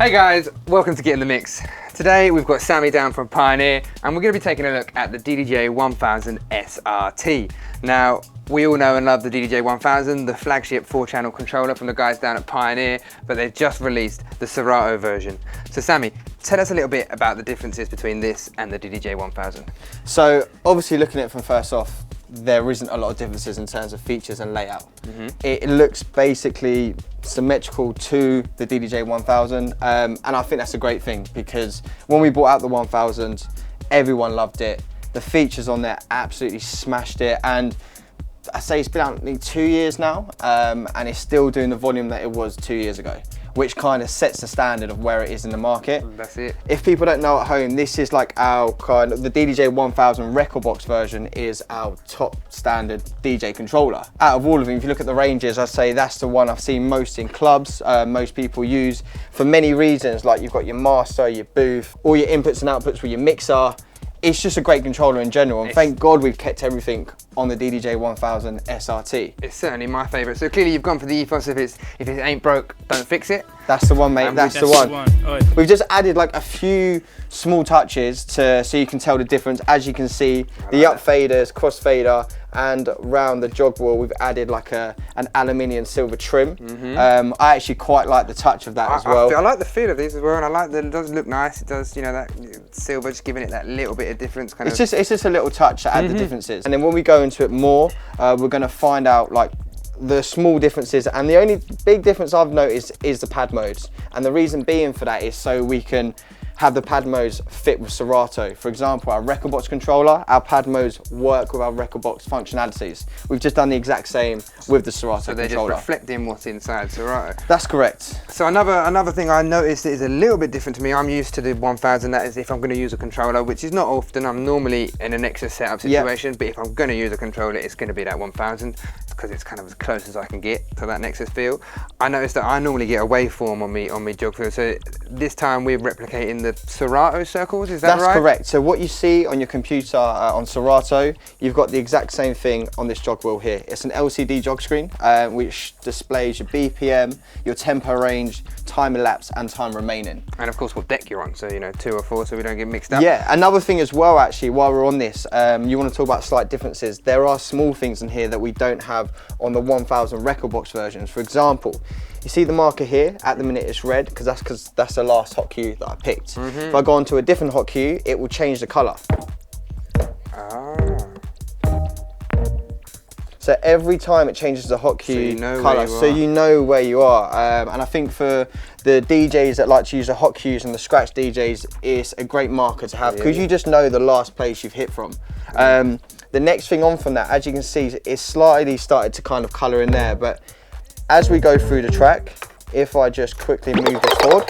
Hey guys, welcome to Get in the Mix. Today we've got Sami down from Pioneer and we're going to be taking a look at the DDJ-1000 SRT. Now, we all know and love the DDJ-1000, the flagship 4-channel controller from the guys down at Pioneer, but they've just released the Serato version. So Sami, tell us a little bit about the differences between this and the DDJ-1000. So obviously looking at it from first off, there isn't a lot of differences in terms of features and layout. It looks basically symmetrical to the DDJ-1000, and I think that's a great thing because when we brought out the 1000, everyone loved it. The features on there absolutely smashed it, and I say it's been out nearly 2 years now, and it's still doing the volume that it was 2 years ago, which kind of sets the standard of where it is in the market. That's it. If people don't know at home, this is like our kind of, the DDJ-1000 Rekordbox version is our top standard DJ controller. Out of all of them, if you look at the ranges, I'd say that's the one I've seen most in clubs, most people use for many reasons, like you've got your master, your booth, all your inputs and outputs with your mixer. It's just a great controller in general, and thank God we've kept everything on the DDJ-1000 SRT. It's certainly my favourite. So clearly you've gone for the ethos, if it ain't broke, don't fix it. That's the one, mate, that's the one. We've just added like a few small touches so you can tell the difference. As you can see, the up faders, cross fader, and around the jog wheel, we've added like an aluminium silver trim. I actually quite like the touch of that as well. I like the feel of these as well, and I like that it does look nice. It does, you know, that silver just giving it that little bit of difference. It's just a little touch to add the differences. And then when we go into it more, we're going to find out like the small differences, and the only big difference I've noticed is the pad modes, and the reason being for that is so we can have the pad modes fit with Serato. For example, our Rekordbox controller, our pad modes work with our Rekordbox functionalities. We've just done the exact same with the Serato controller. So they're just reflecting what's inside Serato. That's correct. So another thing I noticed that is a little bit different to me, I'm used to the 1000, that is if I'm going to use a controller, which is not often, I'm normally in a Nexus setup situation, but if I'm going to use a controller, it's going to be that 1000, because it's kind of as close as I can get to that Nexus feel. I noticed that I normally get a waveform on me jog feel, so this time we're replicating the Serato circles, is that right? That's correct. So what you see on your computer on Serato, you've got the exact same thing on this jog wheel here. It's an LCD jog screen, which displays your BPM, your tempo range, time elapsed and time remaining. And of course what deck you're on, so you know, 2 or 4, so we don't get mixed up. Yeah, another thing as well actually, while we're on this, you want to talk about slight differences. There are small things in here that we don't have on the 1000 Rekordbox versions. For example, you see the marker here, at the minute it's red, because that's the last hot cue that I picked. If I go on to a different hot cue, it will change the colour. So every time it changes the hot cue colour, so you know where you are. And I think for the DJs that like to use the hot cues and the scratch DJs, it's a great marker to have, because you just know the last place you've hit from. The next thing on from that, as you can see, it's slightly started to kind of colour in there, but as we go through the track, if I just quickly move this forward,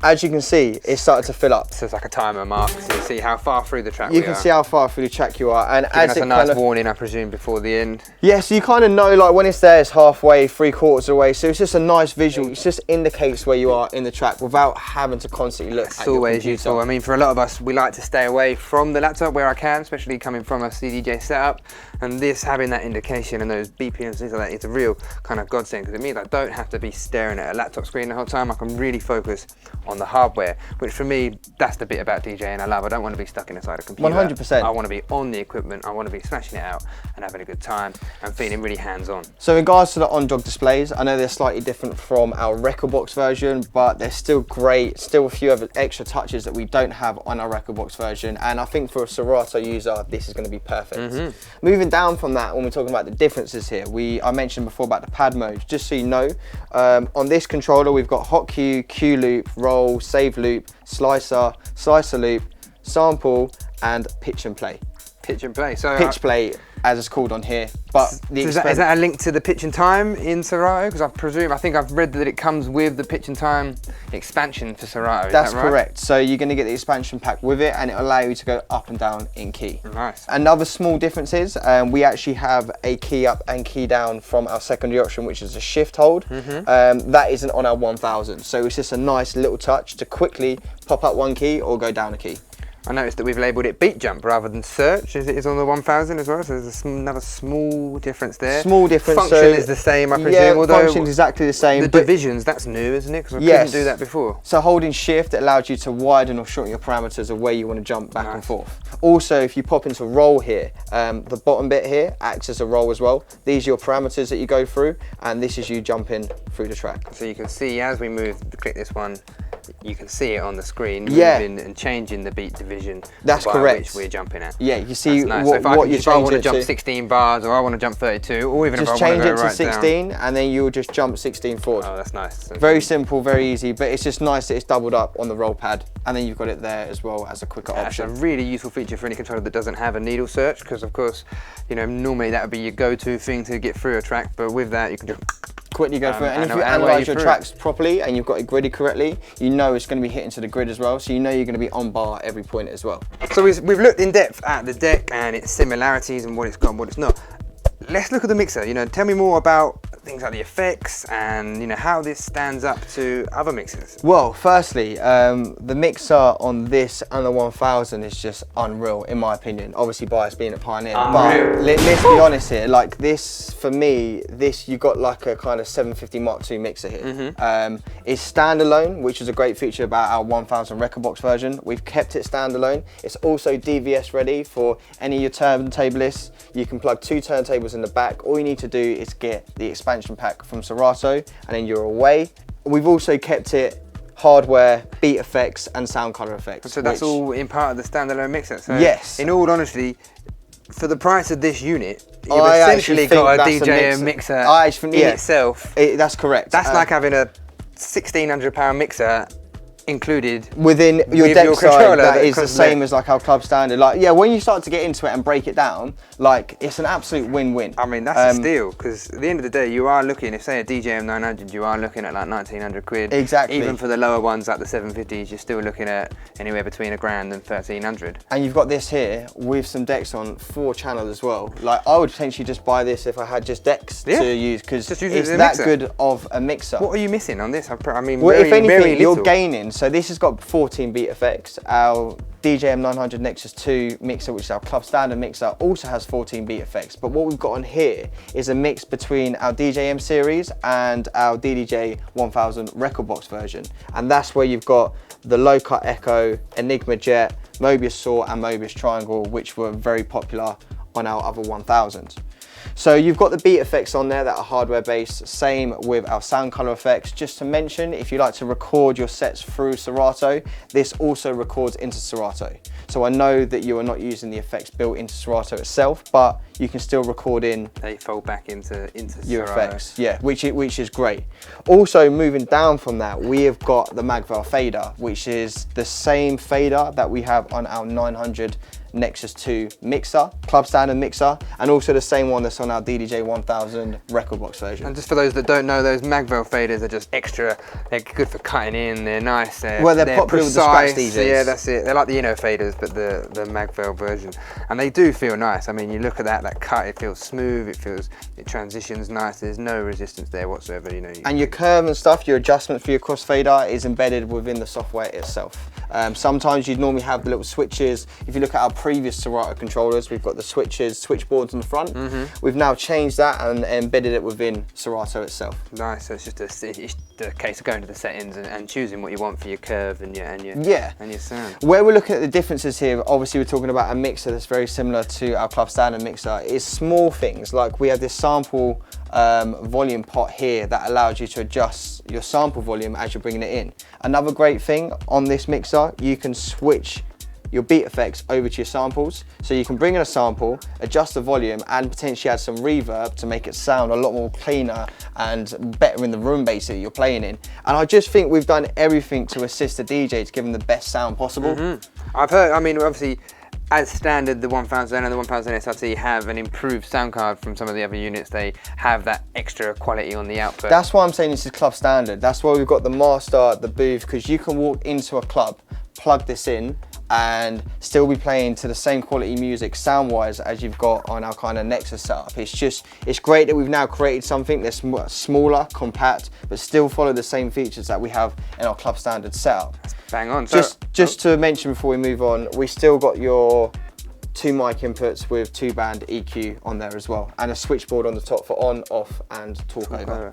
as you can see, it's started to fill up. So it's like a timer mark, so you see how far through the track you can see how far through the track you are, and as a nice warning, I presume, before the end. Yeah, so you kind of know, like when it's there, it's halfway, 3/4 away. So it's just a nice visual. It just indicates where you are in the track without having to constantly look. It's always useful. I mean, for a lot of us, we like to stay away from the laptop where I can, especially coming from a CDJ setup. And this having that indication and those BPMs, things like that, it's a real kind of godsend, because it means I don't have to be staring at a laptop screen the whole time. I can really focus on the hardware, which for me, that's the bit about DJing I love. I don't want to be stuck inside a computer. 100%. I want to be on the equipment, I want to be smashing it out and having a good time and feeling really hands-on. So in regards to the on-jog displays, I know they're slightly different from our Rekordbox version, but they're still great, still a few other extra touches that we don't have on our Rekordbox version, and I think for a Serato user, this is going to be perfect. Moving down from that, when we're talking about the differences here, I mentioned before about the pad modes. Just so you know, on this controller, we've got hot cue, cue loop, roll, save loop, slicer, slicer loop, sample, and pitch and play. Pitch and play. So pitch play, as it's called on here. But is that a link to the pitch and time in Serato? Because I think I've read that it comes with the pitch and time expansion for Serato. That's correct. So you're going to get the expansion pack with it, and it'll allow you to go up and down in key. Nice. Another small difference is we actually have a key up and key down from our secondary option, which is a shift hold. That isn't on our 1000. So it's just a nice little touch to quickly pop up one key or go down a key. I noticed that we've labelled it beat jump rather than search, as it is on the 1000 as well, so there's another small difference there. Small difference. Function is the same, I presume, yeah, although function's exactly the same. The divisions, that's new, isn't it? Because I couldn't do that before. So holding shift, it allowed you to widen or shorten your parameters of where you want to jump back and forth. Also, if you pop into roll here, the bottom bit here acts as a roll as well. These are your parameters that you go through, and this is you jumping through the track. So you can see as we move, click this one, you can see it on the screen, moving and changing the beat division. That's correct. Which we're jumping at. Yeah, you see nice. what, so if I want to jump 16 bars, or I want to jump 32, or even if I want to go right down. Just change it to 16, and then you'll just jump 16 forward. Oh, that's nice. Very simple, very easy, but it's just nice that it's doubled up on the roll pad, and then you've got it there as well as a quicker option. That's a really useful feature for any controller that doesn't have a needle search, because of course, you know, normally that would be your go-to thing to get through a track, but with that you can just quickly go through it. And if you analyse your tracks properly and you've got it gridded correctly, you know it's going to be hitting to the grid as well, so you know you're going to be on bar at every point as well. So we've looked in depth at the deck and its similarities and what it's got and what it's not. Let's look at the mixer. You know, tell me more about things like the effects and, you know, how this stands up to other mixers. Well, firstly, the mixer on this and the 1000 is just unreal, in my opinion. Obviously, bias being a pioneer, but let's be honest here. Like this, for me, you got like a kind of 750 Mark II mixer here. It's standalone, which is a great feature about our 1000 Rekordbox version. We've kept it standalone. It's also DVS ready for any of your turntablists. You can plug 2 turntables in the back. All you need to do is get the expansion pack from Serato, and then you're away. We've also kept it hardware, beat effects, and sound color effects. So that's all in part of the standalone mixer. So yes. In all honesty, for the price of this unit, you've essentially got a DJ mixer in itself. That's correct. That's like having a £1,600 mixer included within your deck side. That is the same as like our club standard. Like, yeah, when you start to get into it and break it down, like it's an absolute win-win. I mean, that's a steal, because at the end of the day, you are looking, if say a DJM-900, you are looking at like 1,900 quid. Exactly. Even for the lower ones, like the 750s, you're still looking at anywhere between £1,000 and 1,300. And you've got this here with some decks on 4-channel as well. Like, I would potentially just buy this if I had just decks to use, because it's that good of a mixer. What are you missing on this? I mean, well, if anything, very little. You're gaining. So this has got 14 beat effects. Our DJM-900 Nexus 2 mixer, which is our club standard mixer, also has 14 beat effects. But what we've got on here is a mix between our DJM series and our DDJ-1000 Rekordbox version. And that's where you've got the low cut echo, Enigma jet, Mobius saw, and Mobius triangle, which were very popular on our other 1000s. So you've got the beat effects on there that are hardware based, same with our sound color effects. Just to mention, if you like to record your sets through Serato, this also records into Serato. So I know that you are not using the effects built into Serato itself, but you can still record in. They fold back into your Serato. Effects, yeah, which is great. Also, moving down from that, we have got the Magvel fader, which is the same fader that we have on our 900 Nexus 2 mixer, club standard mixer, and also the same one that's on our DDJ-1000 Rekordbox version. And just for those that don't know, those Magvel faders are just extra. They're good for cutting in. They're nice. They're popular precise. with the scratch DJs. Yeah, that's it. They're like the Inno faders, but the Magvel version, and they do feel nice. I mean, you look at that cut. It feels smooth. It transitions nice. There's no resistance there whatsoever. You know. And your curve and stuff, your adjustment for your crossfader is embedded within the software itself. Sometimes you'd normally have the little switches. If you look at our previous Serato controllers, we've got the switchboards on the front. We've now changed that and embedded it within Serato itself. Nice. So it's just a case of going to the settings and choosing what you want for your curve and your sound. Where we're looking at the differences here, obviously we're talking about a mixer that's very similar to our club standard mixer. Is small things like we have this sample volume pot here that allows you to adjust your sample volume as you're bringing it in. Another great thing on this mixer, you can switch your beat effects over to your samples. So you can bring in a sample, adjust the volume, and potentially add some reverb to make it sound a lot more cleaner and better in the room basically you're playing in. And I just think we've done everything to assist the DJ to give them the best sound possible. I've heard, I mean, obviously, as standard, the 1000 and the 1000 SRT have an improved sound card from some of the other units. They have that extra quality on the output. That's why I'm saying this is club standard. That's why we've got the master, the booth, because you can walk into a club, plug this in, and still be playing to the same quality music sound-wise as you've got on our kind of Nexus setup. It's great that we've now created something that's smaller, compact, but still follow the same features that we have in our club standard setup. Bang on. Just to mention before we move on, we still got your 2 mic inputs with 2-band EQ on there as well, and a switchboard on the top for on, off, and talk over.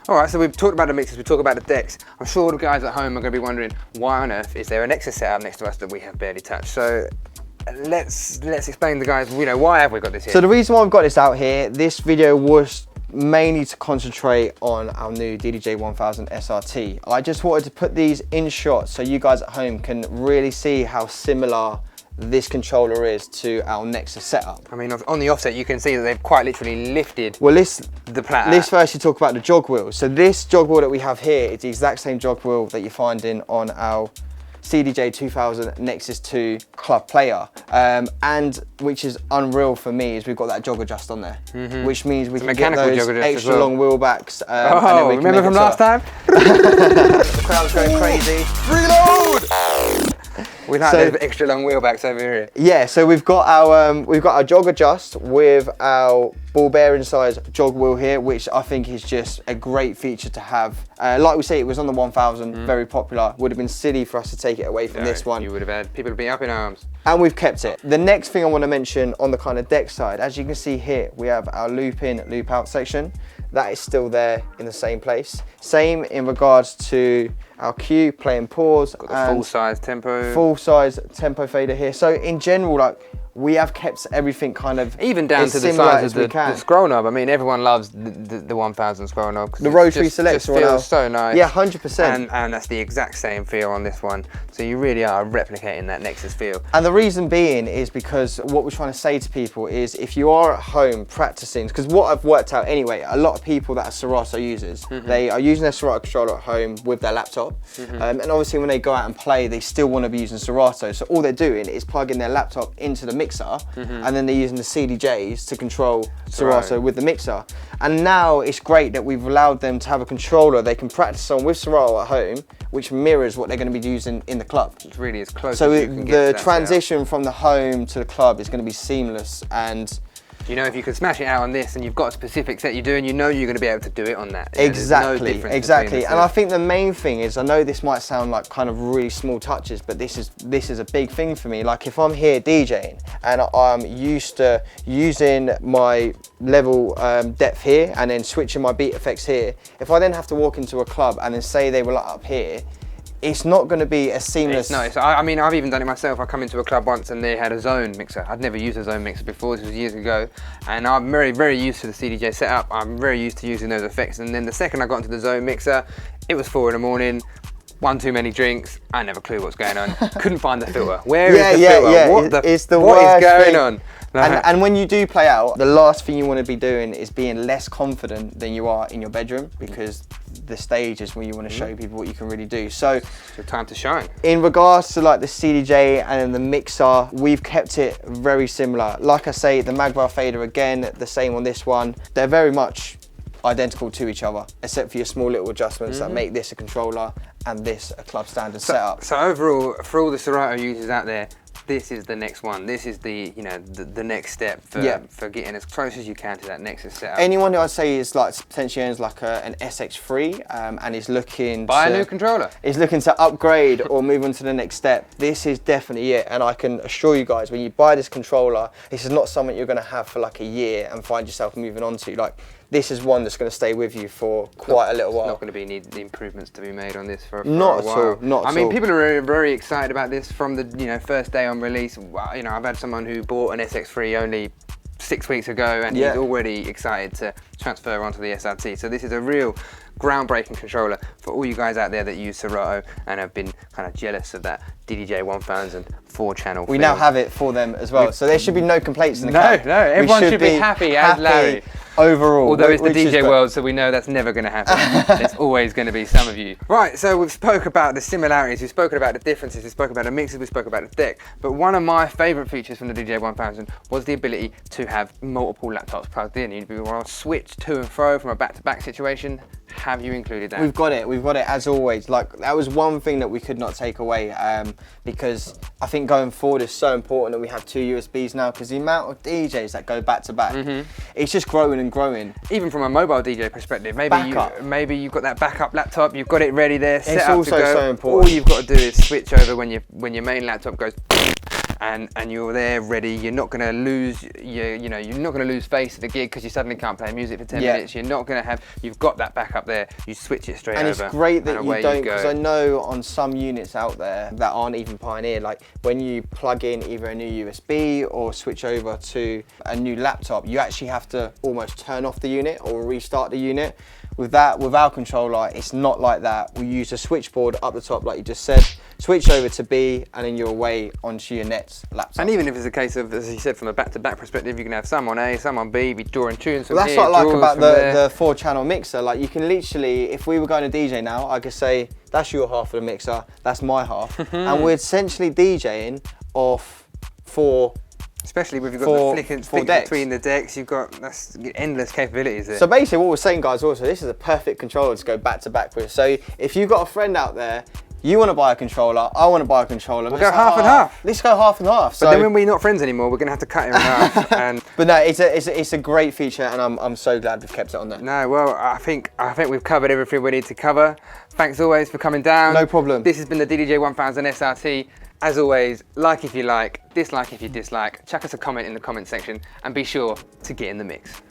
All right, so we've talked about the mixers, we've talked about the decks. I'm sure the guys at home are going to be wondering, why on earth is there an Nexus setup next to us that we have barely touched? So let's explain to the guys, you know, why have we got this here? So the reason why I've got this out here, this video was mainly to concentrate on our new DDJ-1000 SRT. I just wanted to put these in shots so you guys at home can really see how similar this controller is to our Nexus setup. I mean, on the offset you can see that they've quite literally lifted the platter. Let's firstly talk about the jog wheel. So this jog wheel that we have here is the exact same jog wheel that you're finding on our DDJ-1000 Nexus 2 club player, and which is unreal for me is we've got that jog adjust on there, which means we can get those extra long wheel backs. And then we can remember from last time? The crowd's going crazy. Reload! We like those extra long wheelbacks over here. Yeah, so we've got our jog adjust with our ball bearing size jog wheel here, which I think is just a great feature to have. Like we say, it was on the 1000, very popular. Would have been silly for us to take it away from this one. You would have had people be up in arms. And we've kept it. The next thing I want to mention on the kind of deck side, as you can see here, we have our loop in, loop out section. That is still there in the same place. Same in regards to our cue, play and pause. Got the full size tempo. Full size tempo fader here. So in general, like, we have kept everything kind of even down to the size of the scroll knob. I mean, everyone loves the 1000 scroll knob. The rotary selector just feels so nice. Yeah, 100%. And that's the exact same feel on this one. So you really are replicating that Nexus feel. And the reason being is because what we're trying to say to people is if you are at home practicing, because what I've worked out anyway, a lot of people that are Serato users, they are using their Serato controller at home with their laptop. And obviously when they go out and play, they still want to be using Serato. So all they're doing is plugging their laptop into the mixer, and then they're using the CDJs to control Serato with the mixer. And now it's great that we've allowed them to have a controller they can practice on with Serato at home, which mirrors what they're going to be using in the club. It's really as close so as you can get to that transition from the home to the club is going to be seamless. And you know, if you can smash it out on this and you've got a specific set you're doing, you know you're going to be able to do it on that. Exactly, exactly. And I think the main thing is, I know this might sound like kind of really small touches, but this is a big thing for me. Like if I'm here DJing and I'm used to using my level depth here and then switching my beat effects here, if I then have to walk into a club and then say they were like up here, it's not going to be as seamless. No, I mean, I've even done it myself. I come into a club once and they had a zone mixer. I'd never used a zone mixer before, this was years ago. And I'm very, very used to the CDJ setup. I'm very used to using those effects. And then the second I got into the zone mixer, it was 4 in the morning, one too many drinks, I never clue what's going on. Couldn't find the filter. Where is the filter? Yeah, What it's the what worst is going thing. on? No. And when you do play out, the last thing you want to be doing is being less confident than you are in your bedroom, because the stage is where you want to show people what you can really do. So it's your time to shine. In regards to like the CDJ and the mixer, we've kept it very similar. Like I say, the Magbar fader again, the same on this one. They're very much identical to each other, except for your small little adjustments that make this a controller and this a club standard setup. So overall, for all the Serato users out there, this is the next one. This is the, you know, the next step for getting as close as you can to that Nexus setup. Anyone who I'd say is like potentially owns like an SX3 and is looking buy a new controller, is looking to upgrade or move on to the next step, this is definitely it. And I can assure you guys, when you buy this controller, this is not something you're going to have for like a year and find yourself moving on to. Like, this is one that's going to stay with you for quite a little while. Not going to be the improvements to be made on this for a not while. At all. Not I at mean, all. people are very, very excited about this from the first day on release. You know, I've had someone who bought an SX3 only 6 weeks ago, and he's already excited to transfer onto the SRT. So this is a real groundbreaking controller for all you guys out there that use Serato and have been kind of jealous of that DDJ-1000 4-channel. We now have it for them as well, so there should be no complaints in the camp. No, everyone should be happy as Larry. Overall. Although it's the DJ world, so we know that's never going to happen. There's always going to be some of you. Right, so we've spoke about the similarities, we've spoken about the differences, we've spoken about the mixes, we spoke about the deck. But one of my favourite features from the DDJ-1000 was the ability to have multiple laptops plugged in. You'd be able to switch to and fro from a back-to-back situation. have you included that? We've got it as always. Like, that was one thing that we could not take away, because I think going forward is so important that we have 2 USBs now, because the amount of DJs that go back to back, it's just growing and growing. Even from a mobile DJ perspective, maybe you've got that backup laptop, you've got it ready there, set up to go. It's also so important. All you've got to do is switch over when your main laptop goes, and you're there ready. You're not going to lose you're not going to lose face at the gig because you suddenly can't play music for 10 minutes. You're not going to have. You've got that backup there. You switch it straight over. And it's great that you don't, because I know on some units out there that aren't even Pioneer, like when you plug in either a new USB or switch over to a new laptop, you actually have to almost turn off the unit or restart the unit. With our controller, it's not like that. We use a switchboard up the top, like you just said, switch over to B, and then you're away onto your next laptop. And even if it's a case of, as you said, from a back-to-back perspective, you can have some on A, some on B, be drawing tunes from well, that's here, what I like about the 4-channel mixer. Like, you can literally, if we were going to DJ now, I could say, that's your half of the mixer, that's my half, and we're essentially DJing off 4. Especially if you've got the flick between the decks, that's endless capabilities there. So basically what we're saying, guys, also, this is a perfect controller to go back to back with. So if you've got a friend out there, you want to buy a controller, I want to buy a controller. We'll go half and half. Let's go half and half. But then when we're not friends anymore, we're going to have to cut it in half. But no, it's a great feature, and I'm so glad we've kept it on there. No, well, I think we've covered everything we need to cover. Thanks always for coming down. No problem. This has been the DDJ-1000 SRT. As always, like if you like, dislike if you dislike, chuck us a comment in the comment section, and be sure to get in the mix.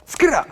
Skid up!